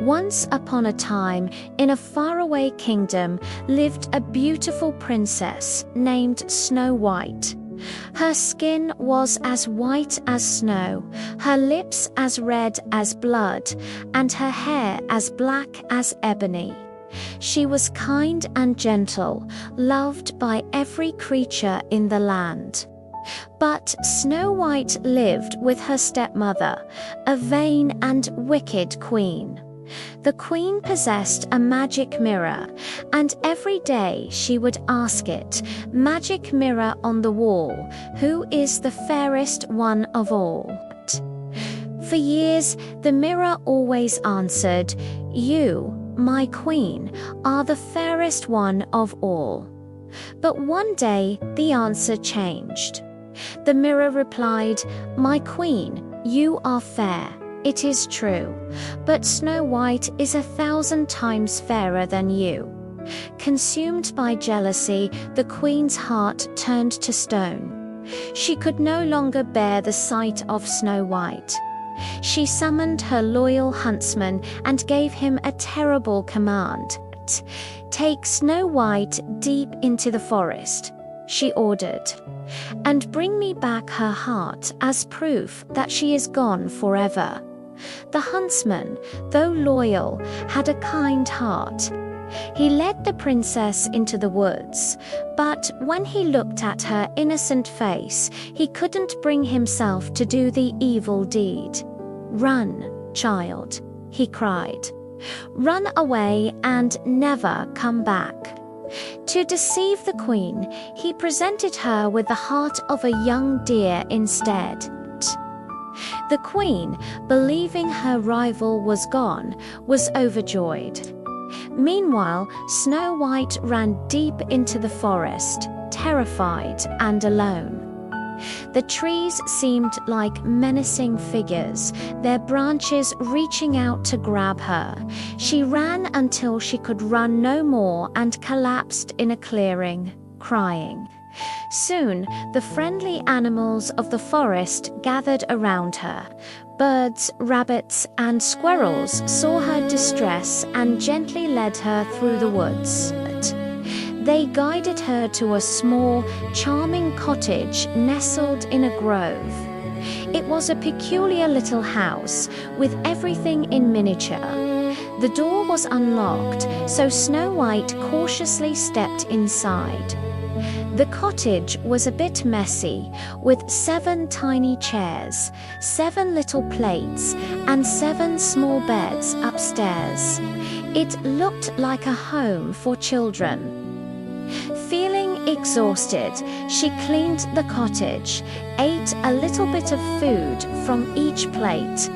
Once upon a time, in a faraway kingdom, lived a beautiful princess named Snow White. Her skin was as white as snow, her lips as red as blood, and her hair as black as ebony. She was kind and gentle, loved by every creature in the land. But Snow White lived with her stepmother, a vain and wicked queen. The queen possessed a magic mirror, and every day she would ask it, "Magic mirror on the wall, who is the fairest one of all?" For years, the mirror always answered, "You, my queen, are the fairest one of all." But one day, the answer changed. The mirror replied, "My queen, you are fair. It is true, but Snow White is 1,000 times fairer than you." Consumed by jealousy, the queen's heart turned to stone. She could no longer bear the sight of Snow White. She summoned her loyal huntsman and gave him a terrible command. "Take Snow White deep into the forest," she ordered, "and bring me back her heart as proof that she is gone forever." The huntsman, though loyal, had a kind heart. He led the princess into the woods, but when he looked at her innocent face, he couldn't bring himself to do the evil deed. "Run, child," he cried. "Run away and never come back." To deceive the queen, he presented her with the heart of a young deer instead. The queen, believing her rival was gone, was overjoyed. Meanwhile, Snow White ran deep into the forest, terrified and alone. The trees seemed like menacing figures, their branches reaching out to grab her. She ran until she could run no more and collapsed in a clearing, crying. Soon, the friendly animals of the forest gathered around her. Birds, rabbits, and squirrels saw her distress and gently led her through the woods. They guided her to a small, charming cottage nestled in a grove. It was a peculiar little house, with everything in miniature. The door was unlocked, so Snow White cautiously stepped inside. The cottage was a bit messy, with 7 tiny chairs, 7 little plates, and 7 small beds upstairs. It looked like a home for children. Feeling exhausted, she cleaned the cottage, ate a little bit of food from each plate,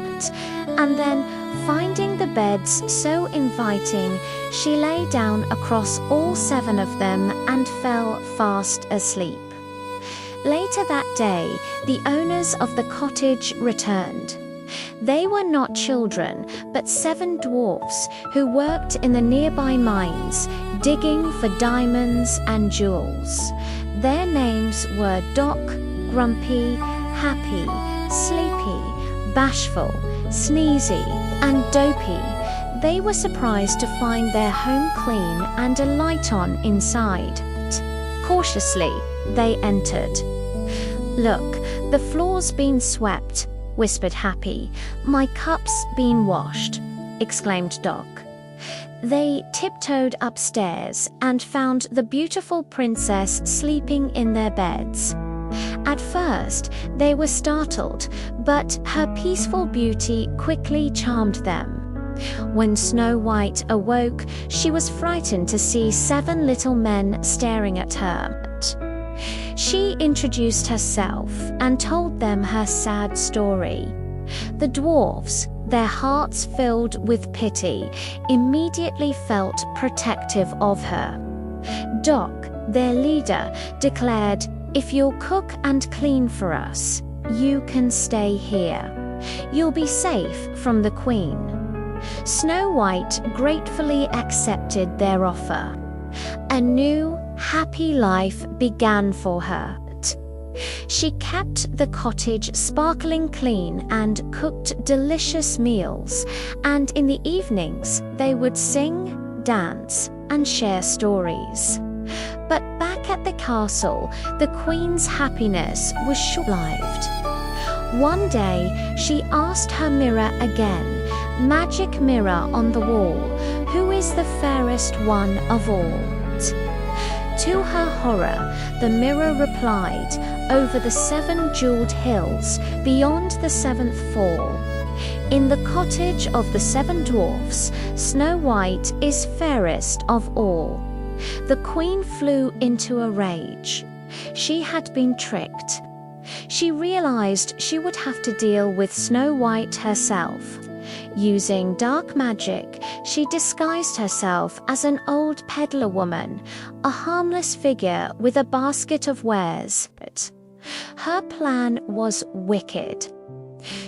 and then, finding the beds so inviting, she lay down across all 7 of them and fell fast asleep. Later that day, the owners of the cottage returned. They were not children, but 7 dwarfs who worked in the nearby mines, digging for diamonds and jewels. Their names were Doc, Grumpy, Happy, Sleepy, Bashful, Sneezy, and Dopey. They were surprised to find their home clean and a light on inside. Cautiously, they entered. "Look, the floor's been swept," whispered Happy. "My cup's been washed," exclaimed Doc. They tiptoed upstairs and found the beautiful princess sleeping in their beds. At first, they were startled, but her peaceful beauty quickly charmed them. When Snow White awoke, she was frightened to see 7 little men staring at her. She introduced herself and told them her sad story. The dwarfs, their hearts filled with pity, immediately felt protective of her. Doc, their leader, declared, "If you'll cook and clean for us, you can stay here. You'll be safe from the queen." Snow White gratefully accepted their offer. A new, happy life began for her. She kept the cottage sparkling clean and cooked delicious meals, and in the evenings they would sing, dance, and share stories. But back at the castle, the queen's happiness was short-lived. One day, she asked her mirror again, "Magic mirror on the wall, who is the fairest one of all?" To her horror, the mirror replied, "Over the 7 jeweled hills, beyond the 7th fall. In the cottage of the 7 dwarfs, Snow White is fairest of all." The queen flew into a rage. She had been tricked. She realized she would have to deal with Snow White herself. Using dark magic, she disguised herself as an old peddler woman, a harmless figure with a basket of wares. Her plan was wicked.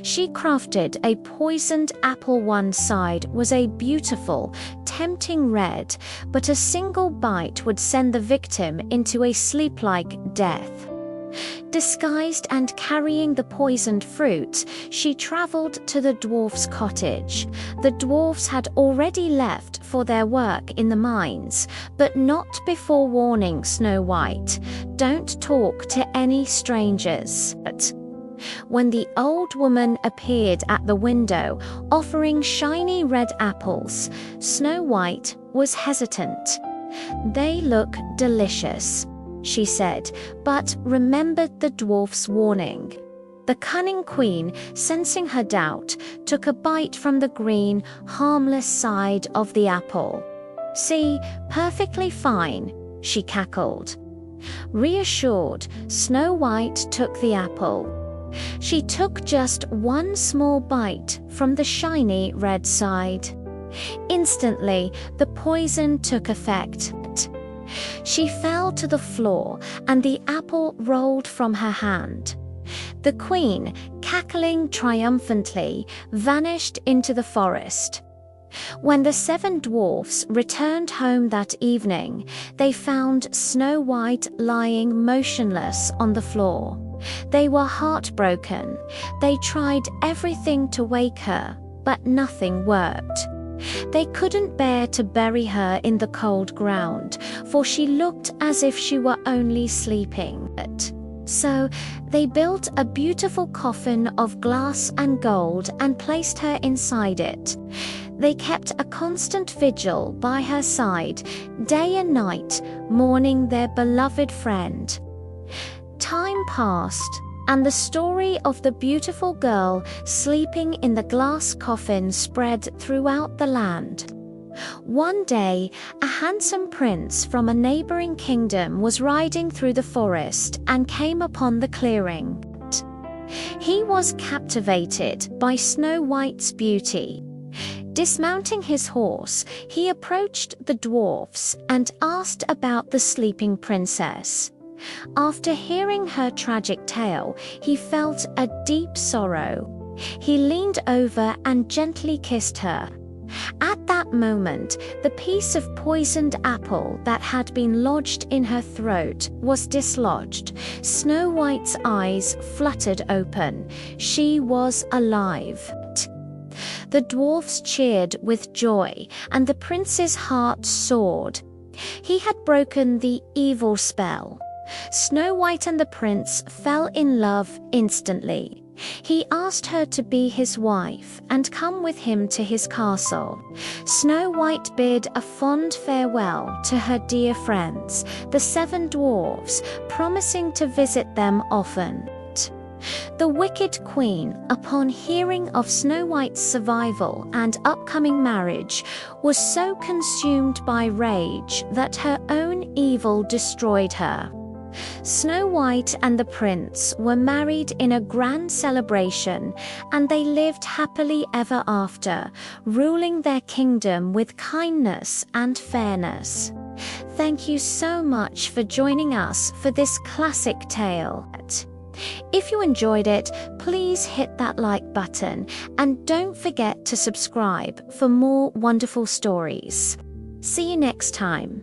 She crafted a poisoned apple. One side was a beautiful, tempting red, but a single bite would send the victim into a sleep-like death. Disguised and carrying the poisoned fruit, she traveled to the dwarfs' cottage. The dwarfs had already left for their work in the mines, but not before warning Snow White, "Don't talk to any strangers." When the old woman appeared at the window, offering shiny red apples, Snow White was hesitant. "They look delicious," she said, but remembered the dwarf's warning. The cunning queen, sensing her doubt, took a bite from the green, harmless side of the apple. "See, perfectly fine," she cackled. Reassured, Snow White took the apple. She took just one small bite from the shiny red side. Instantly, the poison took effect. She fell to the floor, and the apple rolled from her hand. The queen, cackling triumphantly, vanished into the forest. When the 7 dwarfs returned home that evening, they found Snow White lying motionless on the floor. They were heartbroken. They tried everything to wake her, but nothing worked. They couldn't bear to bury her in the cold ground, for she looked as if she were only sleeping. So they built a beautiful coffin of glass and gold and placed her inside it. They kept a constant vigil by her side, day and night, mourning their beloved friend. Time passed, and the story of the beautiful girl sleeping in the glass coffin spread throughout the land. One day, a handsome prince from a neighboring kingdom was riding through the forest and came upon the clearing. He was captivated by Snow White's beauty. Dismounting his horse, he approached the dwarfs and asked about the sleeping princess. After hearing her tragic tale, he felt a deep sorrow. He leaned over and gently kissed her. At that moment, the piece of poisoned apple that had been lodged in her throat was dislodged. Snow White's eyes fluttered open. She was alive. The dwarfs cheered with joy, and the prince's heart soared. He had broken the evil spell. Snow White and the prince fell in love instantly. He asked her to be his wife and come with him to his castle. Snow White bid a fond farewell to her dear friends, the 7 dwarfs, promising to visit them often. The wicked queen, upon hearing of Snow White's survival and upcoming marriage, was so consumed by rage that her own evil destroyed her. Snow White and the prince were married in a grand celebration, and they lived happily ever after, ruling their kingdom with kindness and fairness. Thank you so much for joining us for this classic tale. If you enjoyed it, please hit that like button and don't forget to subscribe for more wonderful stories. See you next time.